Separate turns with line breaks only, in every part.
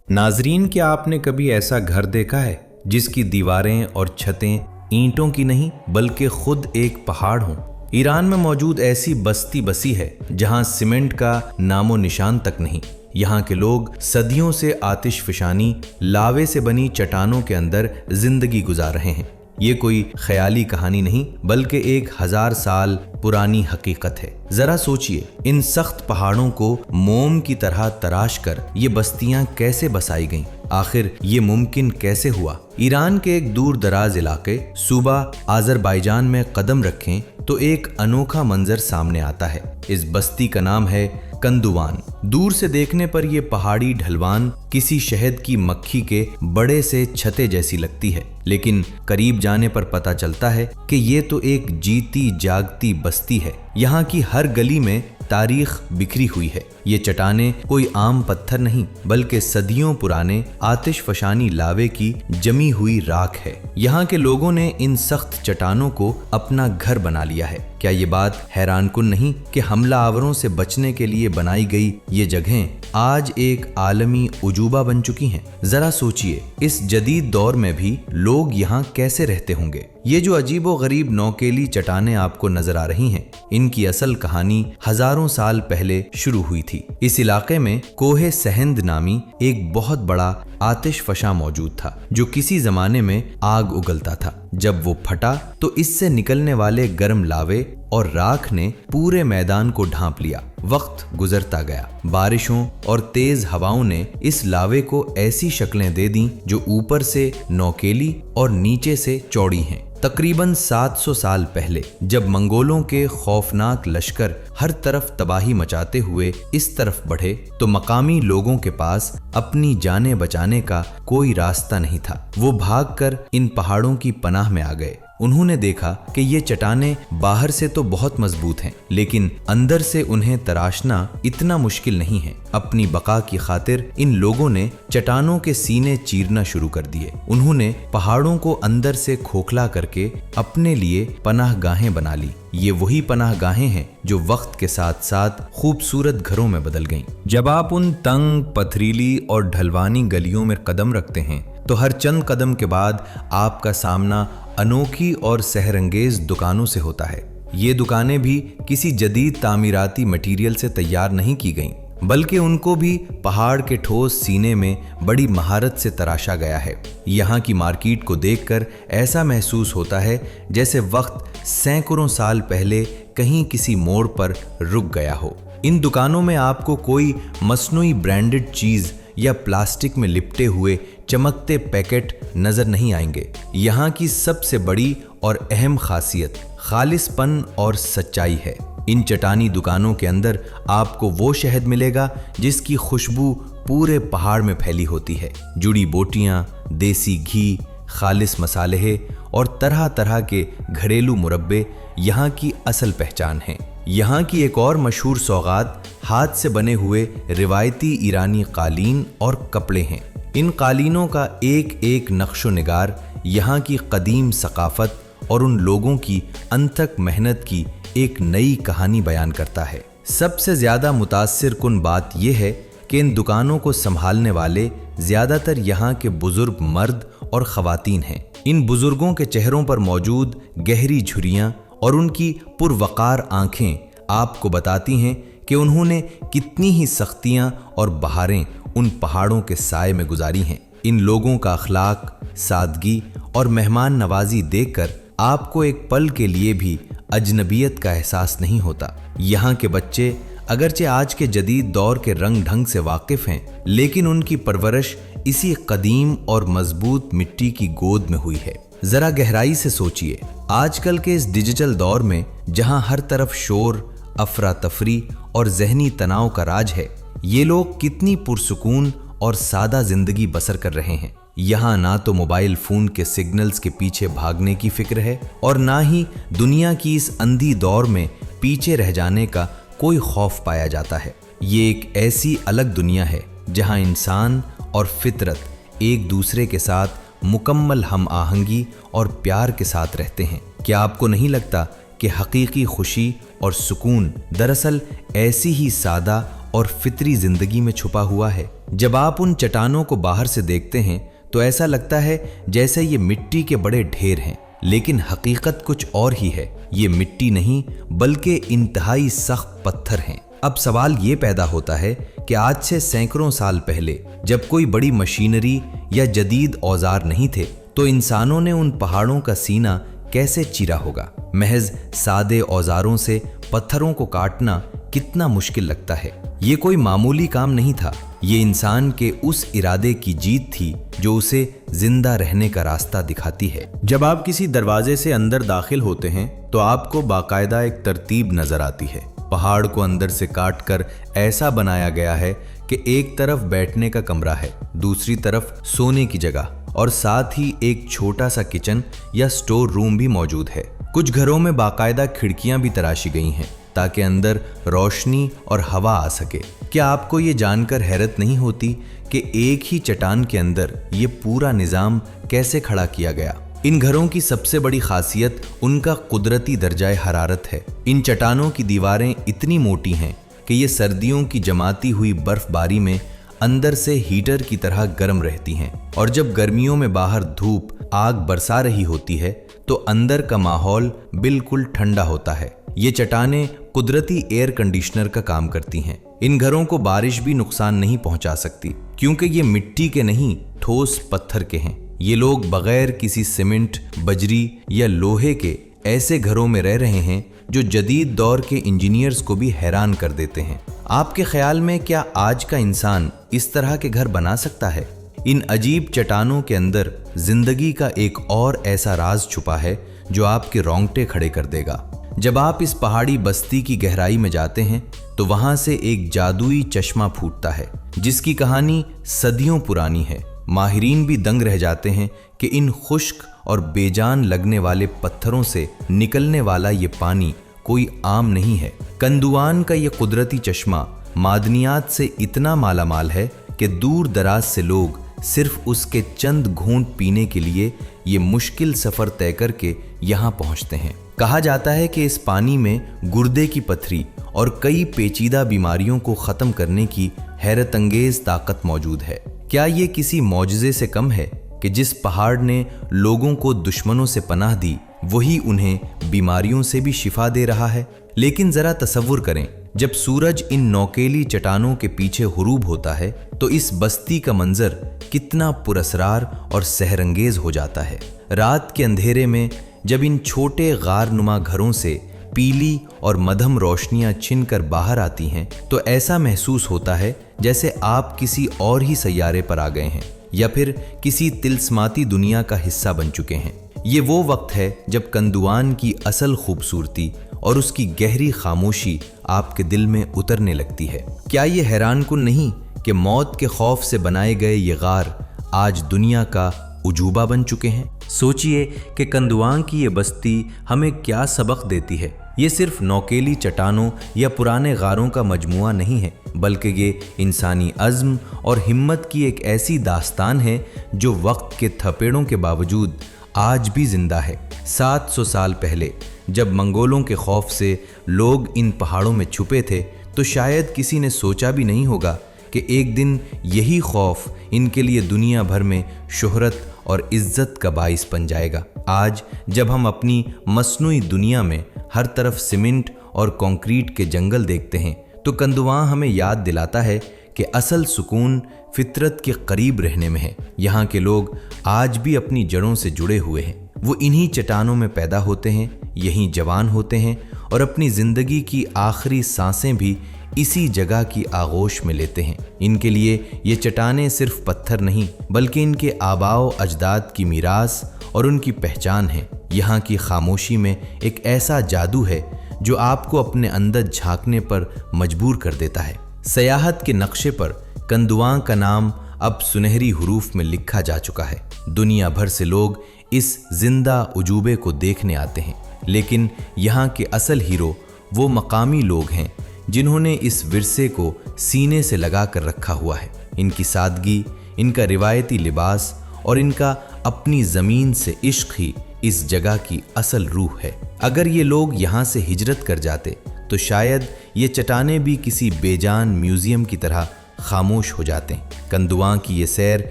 नाजरीन, क्या आपने कभी ऐसा घर देखा है जिसकी दीवारें और छतें ईंटों की नहीं बल्कि खुद एक पहाड़ हों? ईरान में मौजूद ऐसी बस्ती बसी है जहां सीमेंट का नामो निशान तक नहीं। यहाँ के लोग सदियों से आतिशफशानी लावे से बनी चट्टानों के अंदर जिंदगी गुजार रहे हैं। ये कोई ख्याली कहानी नहीं बल्कि 1000 साल पुरानी हकीकत है। जरा सोचिए, इन सख्त पहाड़ों को मोम की तरह तराश कर ये बस्तियां कैसे बसाई गईं? आखिर ये मुमकिन कैसे हुआ? ईरान के एक दूर दराज इलाके सूबा आज़रबाईजान में कदम रखें तो एक अनोखा मंजर सामने आता है। इस बस्ती का नाम है कंदुवान। दूर से देखने पर यह पहाड़ी ढलवान किसी शहद की मक्खी के बड़े से छते जैसी लगती है, लेकिन करीब जाने पर पता चलता है कि ये तो एक जीती जागती बस्ती है। यहाँ की हर गली में तारीख बिखरी हुई है। ये चट्टानें कोई आम पत्थर नहीं बल्कि सदियों पुराने आतिशफशानी लावे की जमी हुई राख है। यहाँ के लोगों ने इन सख्त चट्टानों को अपना घर बना लिया है। क्या ये बात हैरानकुन नहीं कि हमलावरों से बचने के लिए बनाई गई ये जगहें आज एक आलमी उजूबा बन चुकी हैं? जरा सोचिए, इस जदीद दौर में भी लोग यहाँ कैसे रहते होंगे? ये जो अजीबो गरीब नौकेली चट्टानें आपको नजर आ रही हैं, इनकी असल कहानी हजारों साल पहले शुरू हुई थी। इस इलाके में कोहे सहंद नामी एक बहुत बड़ा आतिशफशा मौजूद था जो किसी जमाने में आग उगलता था। जब वो फटा तो इससे निकलने वाले गर्म लावे और राख ने पूरे मैदान को ढांप लिया। वक्त गुजरता गया, बारिशों और तेज हवाओं ने इस लावे को ऐसी शक्लें दे दी जो ऊपर से नौकेली और नीचे से चौड़ी हैं। तकरीबन 700 साल पहले जब मंगोलों के खौफनाक लश्कर हर तरफ तबाही मचाते हुए इस तरफ बढ़े तो मकामी लोगों के पास अपनी जानें बचाने का कोई रास्ता नहीं था। वो भागकर इन पहाड़ों की पनाह में आ गए। उन्होंने देखा कि ये चट्टानें बाहर से तो बहुत मजबूत हैं, लेकिन अंदर से उन्हें तराशना इतना मुश्किल नहीं है। अपनी बका की खातिर इन लोगों ने चट्टानों के सीने चीरना शुरू कर दिए। उन्होंने पहाड़ों को अंदर से खोखला करके अपने लिए पनाहगाहें बना ली। ये वही पनाहगाहें हैं जो वक्त के साथ साथ खूबसूरत घरों में बदल गईं। जब आप उन तंग, पथरीली और ढलवानी गलियों में कदम रखते हैं तो हर चंद कदम के बाद आपका सामना अनोखी और सहरंगेज दुकानों से होता है। ये दुकानें भी किसी जदीद तामीराती मटेरियल से तैयार नहीं की गईं, बल्कि उनको भी पहाड़ के ठोस सीने में बड़ी महारत से तराशा गया है। यहाँ की मार्केट को देखकर ऐसा महसूस होता है जैसे वक्त सैकड़ों साल पहले कहीं किसी मोड़ पर रुक गया हो। इन दुकानों में आपको कोई मसनूई ब्रांडेड चीज या प्लास्टिक में लिपटे हुए चमकते पैकेट नजर नहीं आएंगे। यहाँ की सबसे बड़ी और अहम खासियत खालिसपन और सच्चाई है। इन चट्टानी दुकानों के अंदर आपको वो शहद मिलेगा जिसकी खुशबू पूरे पहाड़ में फैली होती है। जुड़ी बोटियां, देसी घी, खालिस मसाले और तरह तरह के घरेलू मुरब्बे यहाँ की असल पहचान हैं। यहाँ की एक और मशहूर सौगात हाथ से बने हुए रिवायती ईरानी कालीन और कपड़े हैं। इन कालीनों का एक एक नक्शो निगार यहाँ की कदीम सकाफत और उन लोगों की अनथक मेहनत की एक नई कहानी बयान करता है। सबसे ज्यादा मुतासिर कुन बात यह है कि इन दुकानों को संभालने वाले ज्यादातर यहाँ के बुजुर्ग मर्द और खवातीन हैं। इन बुजुर्गों के चेहरों पर मौजूद गहरी झुर्रियां और उनकी पुरवकार आंखें आपको बताती हैं कि उन्होंने कितनी ही सख्तियां और बहारें उन पहाड़ों के साए में गुजारी हैं। इन लोगों का अखलाक, सादगी और मेहमान नवाजी देखकर आपको एक पल के लिए भी अजनबियत का एहसास नहीं होता। यहाँ के बच्चे अगरचे आज के जदीद दौर के रंग ढंग से वाकिफ हैं, लेकिन उनकी परवरिश इसी कदीम और मजबूत मिट्टी की गोद में हुई है। जरा गहराई से सोचिए, आजकल के इस डिजिटल दौर में जहां हर तरफ शोर, अफरा तफरी और जहनी तनाव का राज है, ये लोग कितनी पुरसुकून और सादा जिंदगी बसर कर रहे हैं। यहाँ ना तो मोबाइल फोन के सिग्नल्स के पीछे भागने की फिक्र है और ना ही दुनिया की इस अंधी दौर में पीछे रह जाने का कोई खौफ पाया जाता है। ये एक ऐसी अलग दुनिया है जहाँ इंसान और फितरत एक दूसरे के साथ मुकम्मल हम आहंगी और प्यार के साथ रहते हैं। क्या आपको नहीं लगता कि हकीकी खुशी और सुकून दरअसल ऐसी ही सादा और फितरी जिंदगी में छुपा हुआ है। जब आप उन चट्टानों को बाहर से देखते हैं तो ऐसा लगता है जैसे ये मिट्टी के बड़े ढेर हैं, लेकिन हकीकत कुछ और ही है। ये मिट्टी नहीं बल्कि इंतहाई सख्त पत्थर हैं। अब सवाल ये पैदा होता है कि आज से सैकड़ों साल पहले जब कोई बड़ी मशीनरी या जदीद औजार नहीं थे तो इंसानों ने उन पहाड़ों का सीना कैसे चीरा होगा। महज सादे औजारों से पत्थरों को काटना कितना मुश्किल लगता है। ये कोई मामूली काम नहीं था, ये इंसान के उस इरादे की जीत थी जो उसे जिंदा रहने का रास्ता दिखाती है। जब आप किसी दरवाजे से अंदर दाखिल होते हैं तो आपको बाकायदा एक तरतीब नजर आती है। पहाड़ को अंदर से काटकर ऐसा बनाया गया है कि एक तरफ बैठने का कमरा है, दूसरी तरफ सोने की जगह और साथ ही एक छोटा सा किचन या स्टोर रूम भी मौजूद है। कुछ घरों में बाकायदा खिड़कियां भी तराशी गई हैं ताकि अंदर रोशनी और हवा आ सके। क्या आपको ये जानकर हैरत नहीं होती कि एक ही चट्टान के अंदर ये पूरा निजाम कैसे खड़ा किया गया? इन घरों की सबसे बड़ी खासियत उनका कुदरती दर्जाए हरारत है। इन चट्टानों की दीवारें इतनी मोटी हैं कि ये सर्दियों की जमाती हुई बर्फबारी में अंदर से हीटर की तरह गर्म रहती हैं, और जब गर्मियों में बाहर धूप आग बरसा रही होती है तो अंदर का माहौल बिल्कुल ठंडा होता है। ये चट्टानें कुदरती एयर कंडीशनर का काम करती हैं। इन घरों को बारिश भी नुकसान नहीं पहुंचा सकती क्योंकि ये मिट्टी के नहीं ठोस पत्थर के हैं। ये लोग बगैर किसी सीमेंट, बजरी या लोहे के ऐसे घरों में रह रहे हैं जो जदीद दौर के इंजीनियर्स को भी हैरान कर देते हैं। आपके ख्याल में क्या आज का इंसान इस तरह के घर बना सकता है? इन अजीब चट्टानों के अंदर जिंदगी का एक और ऐसा राज छुपा है जो आपके रोंगटे खड़े कर देगा। जब आप इस पहाड़ी बस्ती की गहराई में जाते हैं तो वहां से एक जादुई चश्मा फूटता है जिसकी कहानी सदियों पुरानी है। माहिरीन भी दंग रह जाते हैं कि इन खुश्क और बेजान लगने वाले पत्थरों से निकलने वाला ये पानी कोई आम नहीं है। कंदुआन का ये कुदरती चश्मा मादनियात से इतना मालामाल है कि दूर दराज से लोग सिर्फ उसके चंद घूंट पीने के लिए ये मुश्किल सफर तय करके यहाँ पहुँचते हैं। कहा जाता है कि इस पानी में गुर्दे की पथरी और कई पेचीदा बीमारियों को खत्म करने की हैरत अंगेज ताकत मौजूद है। क्या ये किसी मौजज़े से कम है कि जिस पहाड़ ने लोगों को दुश्मनों से पनाह दी वही उन्हें बीमारियों से भी शिफा दे रहा है? लेकिन जरा तसव्वुर करें, जब सूरज इन नौकेली चट्टानों के पीछे हुरूब होता है तो इस बस्ती का मंजर कितना पुरअसरार और सहरंगेज हो जाता है। रात के अंधेरे में जब इन छोटे गारनुमा घरों से पीली और मध्यम रोशनियां छिनकर बाहर आती हैं तो ऐसा महसूस होता है जैसे आप किसी और ही सैयारे पर आ गए हैं या फिर किसी तिलस्माती दुनिया का हिस्सा बन चुके हैं। ये वो वक्त है जब कंदुआन की असल खूबसूरती और उसकी गहरी खामोशी आपके दिल में उतरने लगती है। क्या ये हैरान कुन नहीं कि मौत के खौफ से बनाए गए ये गार आज दुनिया का उजूबा बन चुके हैं? सोचिए कि कंदुआन की ये बस्ती हमें क्या सबक देती है। ये सिर्फ नौकेली चट्टानों या पुराने गारों का मजमुआ नहीं है, बल्कि ये इंसानी अज़्म और हिम्मत की एक ऐसी दास्तान है जो वक्त के थपेड़ों के बावजूद आज भी जिंदा है। 700 साल पहले जब मंगोलों के खौफ से लोग इन पहाड़ों में छुपे थे तो शायद किसी ने सोचा भी नहीं होगा कि एक दिन यही खौफ इनके लिए दुनिया भर में शोहरत और इज्जत का बाइस बन जाएगा। आज जब हम अपनी मसनूई दुनिया में हर तरफ सीमेंट और कंक्रीट के जंगल देखते हैं तो कंदुआन हमें याद दिलाता है कि असल सुकून फितरत के करीब रहने में है। यहाँ के लोग आज भी अपनी जड़ों से जुड़े हुए हैं। वो इन्हीं चट्टानों में पैदा होते हैं, यहीं जवान होते हैं और अपनी जिंदगी की आखिरी सांसें भी इसी जगह की आगोश में लेते हैं। इनके लिए ये चट्टानें सिर्फ पत्थर नहीं बल्कि इनके आबाओ अजदाद की मीरास और उनकी पहचान है। यहाँ की खामोशी में एक ऐसा जादू है जो आपको अपने अंदर झांकने पर मजबूर कर देता है। सयाहत के नक्शे पर कंदुआन का नाम अब सुनहरी हुरूफ में लिखा जा चुका है। दुनिया भर से लोग इस जिंदा उजूबे को देखने आते हैं, लेकिन यहाँ के असल हीरो वो मकामी लोग हैं जिन्होंने इस विरसे को सीने से लगा कर रखा हुआ है। इनकी सादगी, इनका रिवायती लिबास और इनका अपनी ज़मीन से इश्क ही इस जगह की असल रूह है। अगर ये लोग यहाँ से हिजरत कर जाते तो शायद ये चट्टानें भी किसी बेजान म्यूजियम की तरह खामोश हो जाते हैं। कंदुआ की ये सैर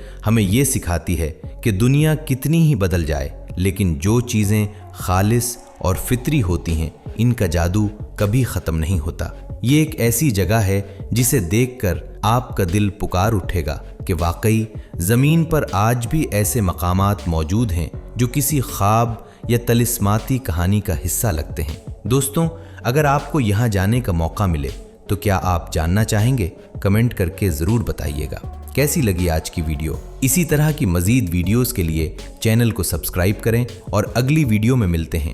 हमें ये सिखाती है कि दुनिया कितनी ही बदल जाए, लेकिन जो चीज़ें खालिस और फितरी होती हैं, इनका जादू कभी ख़त्म नहीं होता। ये एक ऐसी जगह है जिसे देखकर आपका दिल पुकार उठेगा कि वाकई ज़मीन पर आज भी ऐसे मकामात मौजूद हैं जो किसी ख्वाब या तलिस्माती कहानी का हिस्सा लगते हैं। दोस्तों, अगर आपको यहाँ जाने का मौका मिले तो क्या आप जानना चाहेंगे? कमेंट करके ज़रूर बताइएगा। कैसी लगी आज की वीडियो? इसी तरह की मज़ीद वीडियोस के लिए चैनल को सब्सक्राइब करें और अगली वीडियो में मिलते हैं।